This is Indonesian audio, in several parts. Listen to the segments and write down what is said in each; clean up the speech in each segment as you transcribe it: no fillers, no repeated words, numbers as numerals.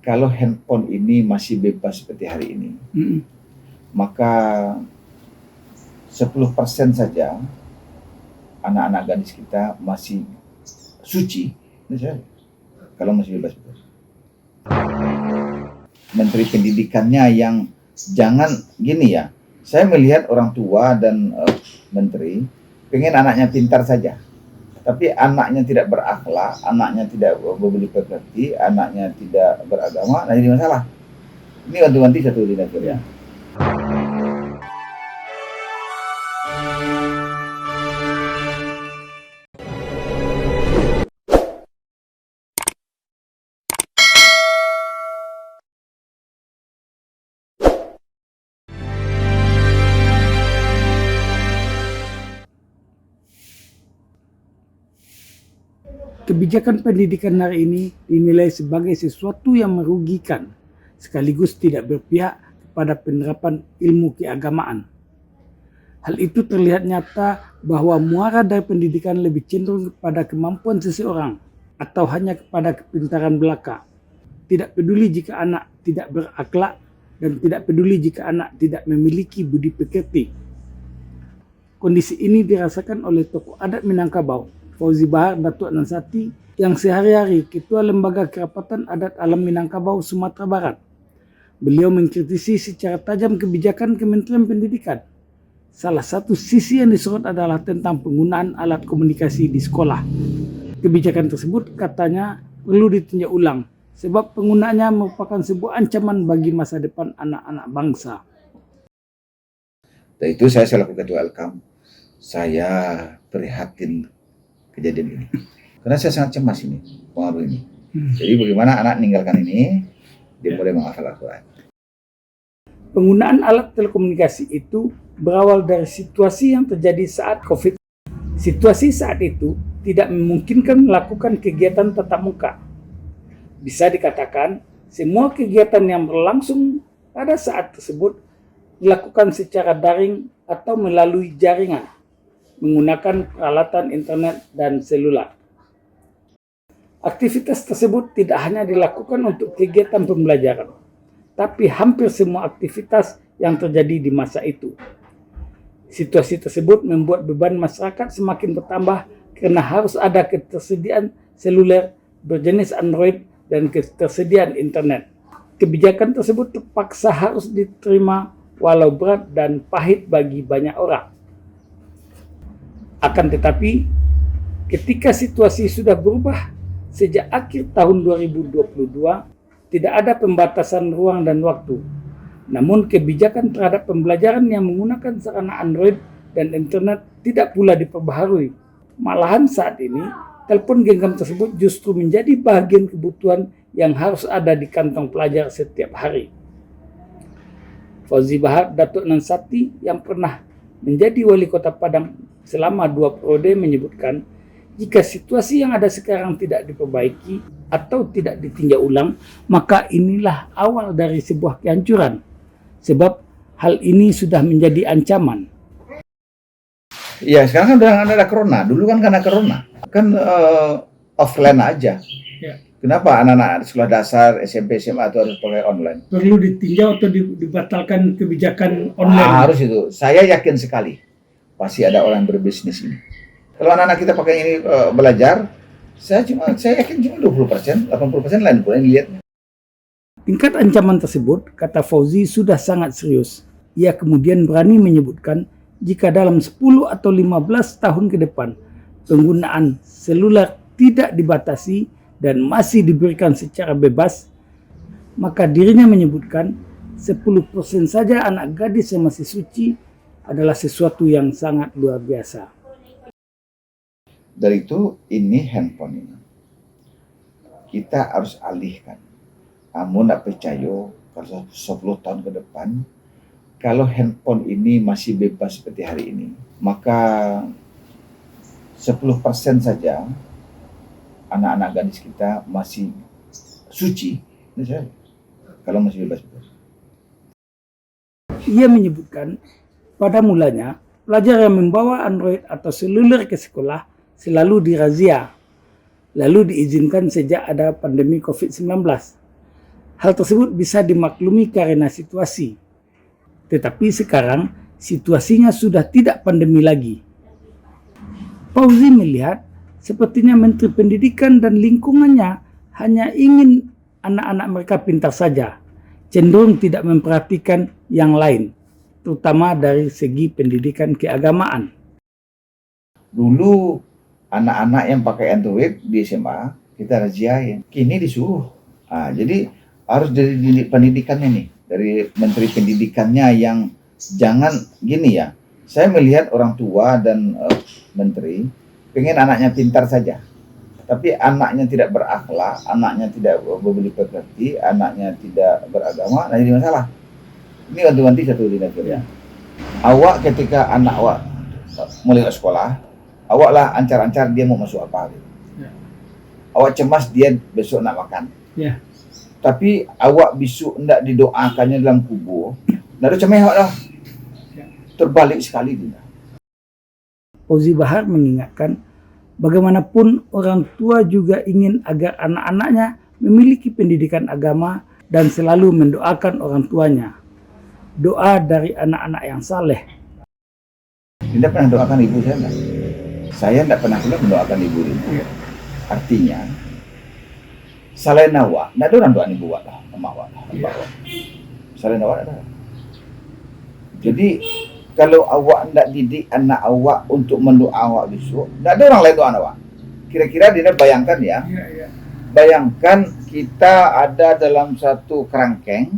kalau handphone ini masih bebas seperti hari ini, maka 10% saja anak-anak gadis kita masih suci, kalau masih bebas. Menteri Pendidikannya yang jangan gini ya, saya melihat orang tua dan menteri pengen anaknya pintar saja. Tapi anaknya tidak berakhlak, anaknya tidak berbudi pekerti, anaknya tidak beragama, nah jadi masalah. Ini wanti-wanti satu di Nigeria. Kebijakan pendidikan hari ini dinilai sebagai sesuatu yang merugikan, sekaligus tidak berpihak kepada penerapan ilmu keagamaan. Hal itu terlihat nyata bahwa muara dari pendidikan lebih cenderung kepada kemampuan seseorang atau hanya kepada kepintaran belaka. Tidak peduli jika anak tidak berakhlak dan tidak peduli jika anak tidak memiliki budi pekerti. Kondisi ini dirasakan oleh tokoh adat Minangkabau, Fauzi Bahar Datuk Nansati, yang sehari-hari Ketua Lembaga Kerapatan Adat Alam Minangkabau, Sumatera Barat. Beliau mengkritisi secara tajam kebijakan Kementerian Pendidikan. Salah satu sisi yang disorot adalah tentang penggunaan alat komunikasi di sekolah. Kebijakan tersebut katanya perlu ditinjau ulang, sebab penggunaannya merupakan sebuah ancaman bagi masa depan anak-anak bangsa. Dan itu saya selaku Ketua Alkam, saya prihatin kejadian ini. Karena saya sangat cemas ini, pengaruh ini. Jadi bagaimana anak meninggalkan ini, dia mulai menghafal Al-Quran. Penggunaan alat telekomunikasi itu berawal dari situasi yang terjadi saat COVID. Situasi saat itu tidak memungkinkan melakukan kegiatan tatap muka. Bisa dikatakan, semua kegiatan yang berlangsung pada saat tersebut dilakukan secara daring atau melalui jaringan, menggunakan peralatan internet dan selular. Aktivitas tersebut tidak hanya dilakukan untuk kegiatan pembelajaran, tapi hampir semua aktivitas yang terjadi di masa itu. Situasi tersebut membuat beban masyarakat semakin bertambah karena harus ada ketersediaan seluler berjenis Android dan ketersediaan internet. Kebijakan tersebut terpaksa harus diterima walau berat dan pahit bagi banyak orang. Akan tetapi, ketika situasi sudah berubah sejak akhir tahun 2022, tidak ada pembatasan ruang dan waktu. Namun kebijakan terhadap pembelajaran yang menggunakan sarana Android dan internet tidak pula diperbaharui. Malahan saat ini, telepon genggam tersebut justru menjadi bagian kebutuhan yang harus ada di kantong pelajar setiap hari. Fauzi Bahar Datuk Nansati yang pernah menjadi wali kota Padang selama 2 periode menyebutkan, jika situasi yang ada sekarang tidak diperbaiki atau tidak ditinjau ulang, maka inilah awal dari sebuah kehancuran. Sebab hal ini sudah menjadi ancaman. Ya, sekarang kan udah ada corona. Dulu kan karena corona. Kan offline aja. Ya. Kenapa anak-anak sekolah dasar, SMP, SMA itu harus pakai online? Perlu ditinjau atau dibatalkan kebijakan online? Harus itu. Saya yakin sekali pasti ada orang berbisnis ini. Kalau anak-anak kita pakai ini belajar, saya yakin cuma 20%, 80% lain pun yang lihat. Tingkat ancaman tersebut, kata Fauzi, sudah sangat serius. Ia kemudian berani menyebutkan jika dalam 10 atau 15 tahun ke depan penggunaan seluler tidak dibatasi dan masih diberikan secara bebas, maka dirinya menyebutkan 10% saja anak gadis yang masih suci adalah sesuatu yang sangat luar biasa. Dari itu, ini handphone ini kita harus alihkan. Kamu tidak percaya kalau 10 tahun ke depan, kalau handphone ini masih bebas seperti hari ini, maka 10% saja anak-anak gadis kita masih suci, kalau masih bebas. Ia menyebutkan, pada mulanya, pelajar yang membawa Android atau seluler ke sekolah selalu dirazia, lalu diizinkan sejak ada pandemi COVID-19. Hal tersebut bisa dimaklumi karena situasi. Tetapi sekarang situasinya sudah tidak pandemi lagi. Fauzi melihat sepertinya Menteri Pendidikan dan lingkungannya hanya ingin anak-anak mereka pintar saja, cenderung tidak memperhatikan yang lain, terutama dari segi pendidikan keagamaan. Dulu anak-anak yang pakai Android di SMA kita razziain, kini disuruh. Jadi harus dari pendidikannya nih, dari Menteri Pendidikannya yang jangan gini ya. Saya melihat orang tua dan menteri pengen anaknya pintar saja, tapi anaknya tidak berakhlak, anaknya tidak berbudi pekerti, anaknya tidak beragama, nah jadi masalah. Ini wanti-wanti satu di negeri ya. Awak ketika anak awak mulai ke sekolah, awak lah ancar-ancar dia mau masuk apa gitu. Ya. Awak cemas dia besok nak makan. Ya. Tapi awak besok hendak didoakannya dalam kubur, lalu cemeh awak dah. Ya. Terbalik sekali dia. Fauzi Bahar mengingatkan, bagaimanapun orang tua juga ingin agar anak-anaknya memiliki pendidikan agama dan selalu mendoakan orang tuanya. Doa dari anak-anak yang saleh. Tidak pernah doakan ibu saya enggak. Saya tidak pernah pula mendoakan ibu ini. Ya. Artinya, selain awak, tidak ada orang doakan ibu awak lah, emak awak lah, Ya. awak. Selain awak ada. Jadi kalau awak tidak didik anak awak untuk mendoa awak besok, tidak ada orang lain doa awak. Kira-kira dia bayangkan ya, Ya. bayangkan kita ada dalam satu kerangkeng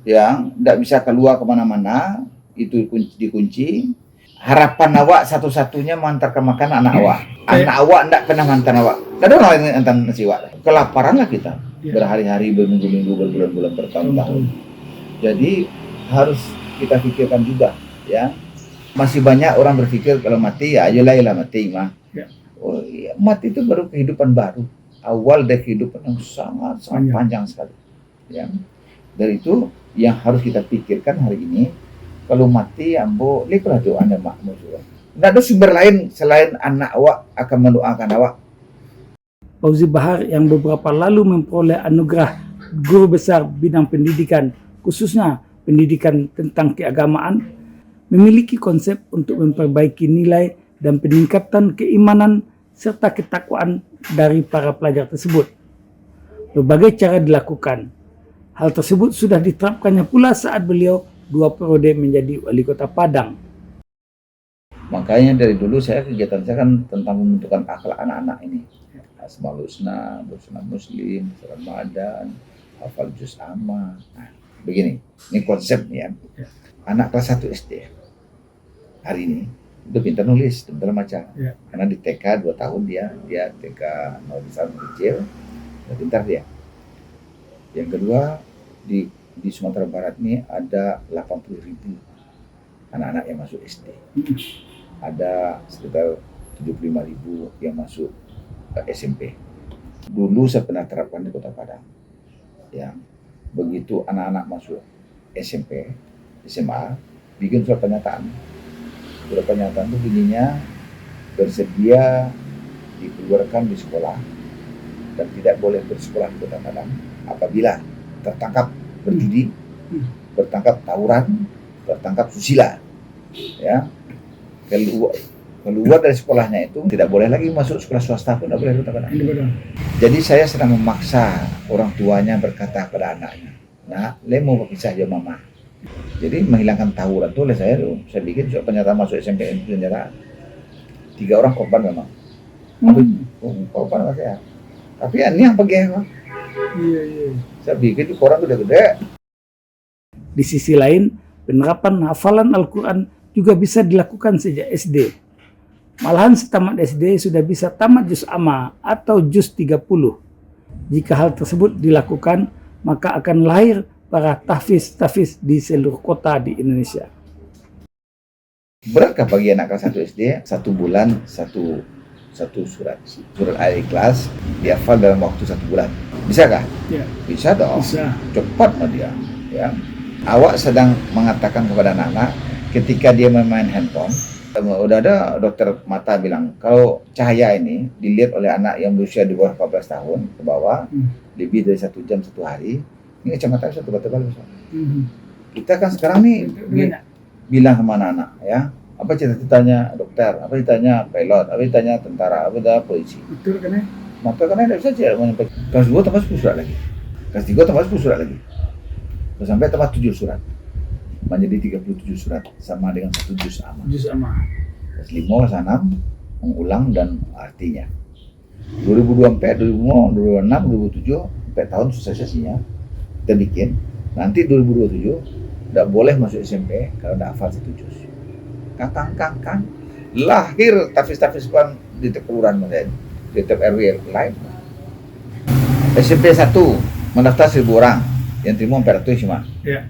yang tidak bisa keluar kemana-mana, itu dikunci. Harapan awak satu-satunya mengantarkan makan anak awak. Anak awak tidak pernah mengantar awak. Tidak ada orang lain yang antar nasi awak. Kelaparan lah kita. Ya. Berhari-hari, berminggu-minggu, berbulan-bulan, bertahun-tahun. Jadi harus kita pikirkan juga, ya. Masih banyak orang berpikir kalau mati ya ayolah mati mah. Ya. Oh iya, mati itu baru kehidupan baru. Awal dari kehidupan yang sangat panjang sekali. Ya. Dari itu yang harus kita pikirkan hari ini. Kalau mati, ambo, likulah doa anda makmur juga. Tidak ada sumber lain selain anak awak akan mendoakan awak. Fauzi Bahar yang beberapa lalu memperoleh anugerah guru besar bidang pendidikan, khususnya pendidikan tentang keagamaan, memiliki konsep untuk memperbaiki nilai dan peningkatan keimanan serta ketakwaan dari para pelajar tersebut. Berbagai cara dilakukan. Hal tersebut sudah diterapkannya pula saat beliau 2 periode menjadi wali kota Padang. Makanya dari dulu kegiatan saya kan tentang pembentukan akhlak anak-anak ini. Asmaul Husna, Busna Muslim, Ramadan, hafal juz amma. Nah, begini, ini konsepnya. Anak kelas 1 SD hari ini udah pintar nulis, pintar baca. Ya. Karena di TK 2 tahun dia TK nol besar kecil, udah pintar dia. Yang kedua di Sumatera Barat ini ada 80.000 anak-anak yang masuk SD. Ada sekitar 75.000 yang masuk SMP. Dulu saya pernah terapkan di Kota Padang. Ya, begitu anak-anak masuk SMP, SMA, bikin surat pernyataan. Surat pernyataan itu bunyinya bersedia dikeluarkan di sekolah dan tidak boleh bersekolah di Kota Padang apabila tertangkap berjudi, tertangkap tawuran, tertangkap susila. Ya, keluar dari sekolahnya itu tidak boleh lagi masuk sekolah swasta pun tidak boleh. Jadi saya sedang memaksa orang tuanya berkata pada anaknya, nah, lemo berpisah aja mama. Jadi menghilangkan tawuran itu oleh saya bikin surat pernyataan masuk SMP itu ternyata 3 orang korban memang. Korban saya. Tapi ini yang pergi Iya. Saya bikin itu koran gede-gede. Di sisi lain, penerapan hafalan Al-Quran juga bisa dilakukan sejak SD. Malahan setamat SD sudah bisa tamat juz amma atau juz 30. Jika hal tersebut dilakukan, maka akan lahir para tahfiz di seluruh kota di Indonesia. Beratkah bagi anak kelas 1 SD 1 bulan satu surat Al-Ikhlas dihafal dalam waktu 1 bulan? Bisakah? Ya. Bisa dong. Bisa. Cepat mah dia. Ya. Awak sedang mengatakan kepada anak-anak ketika dia memain handphone, Udah ada dokter mata bilang kalau cahaya ini dilihat oleh anak yang berusia di bawah 14 tahun ke bawah lebih dari 1 jam 1 hari, ini kacamata bisa tebal-tebal. Kita kan sekarang nih bilang sama anak-anak ya, apa cita-citanya dokter, apa cita-citanya pilot, apa cita-citanya tentara, apa cita-citanya polisi. Betul kan ya? Maka karena tidak bisa tidak menyampaikan. Kelas 2 tambah 10 surat lagi. Kelas 3 tambah 10 surat lagi. Sampai tambah 7 surat. Menjadi 37 surat sama dengan 1 juz amma. Juz amma. Kelas 5 kelas 6 mengulang dan artinya. 2024, 2005, 2006, 2007 4 tahun sosialisasinya kita bikin. Nanti 2027 tidak boleh masuk SMP kalau tidak hafal 1 juz. Kang. Lahir tafis-tafis pan di tiap kelurahan Medan, di tiap RW lain. SMP 1 mendaftar 1.000 orang, yang terima 400 cuma. Ya.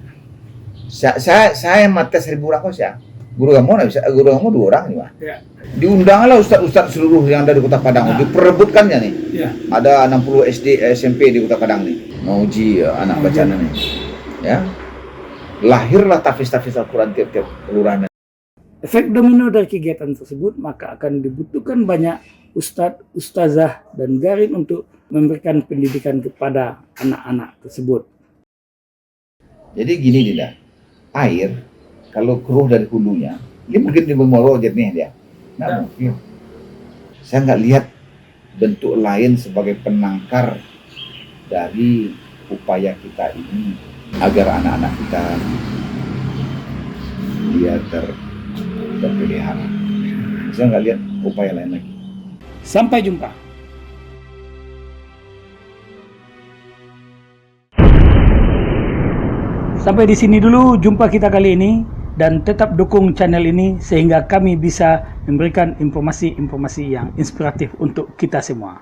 Saya mata 1.000 orang kok sih. Guru kamu nggak bisa, guru kamu 2 orang cuma. Ya. Diundanglah ustaz-ustaz seluruh yang ada di Kota Padang, diperebutkannya nih. Ya. Ada 60 SD SMP di Kota Padang nih, mau uji anak bacaan nih. Ya. Lahirlah tafis-tafis Al-Quran tiap-tiap kelurahan. Efek domino dari kegiatan tersebut maka akan dibutuhkan banyak ustadz, ustazah, dan garin untuk memberikan pendidikan kepada anak-anak tersebut. Jadi gini Dinda, air kalau keruh dari hulunya, dia mungkin di Bengoro jernih dia. Nah, mungkin. Saya nggak lihat bentuk lain sebagai penangkar dari upaya kita ini agar anak-anak kita dia terpelihara. Saya nggak lihat upaya lain lagi. Sampai jumpa. Sampai di sini dulu jumpa kita kali ini, dan tetap dukung channel ini sehingga kami bisa memberikan informasi-informasi yang inspiratif untuk kita semua.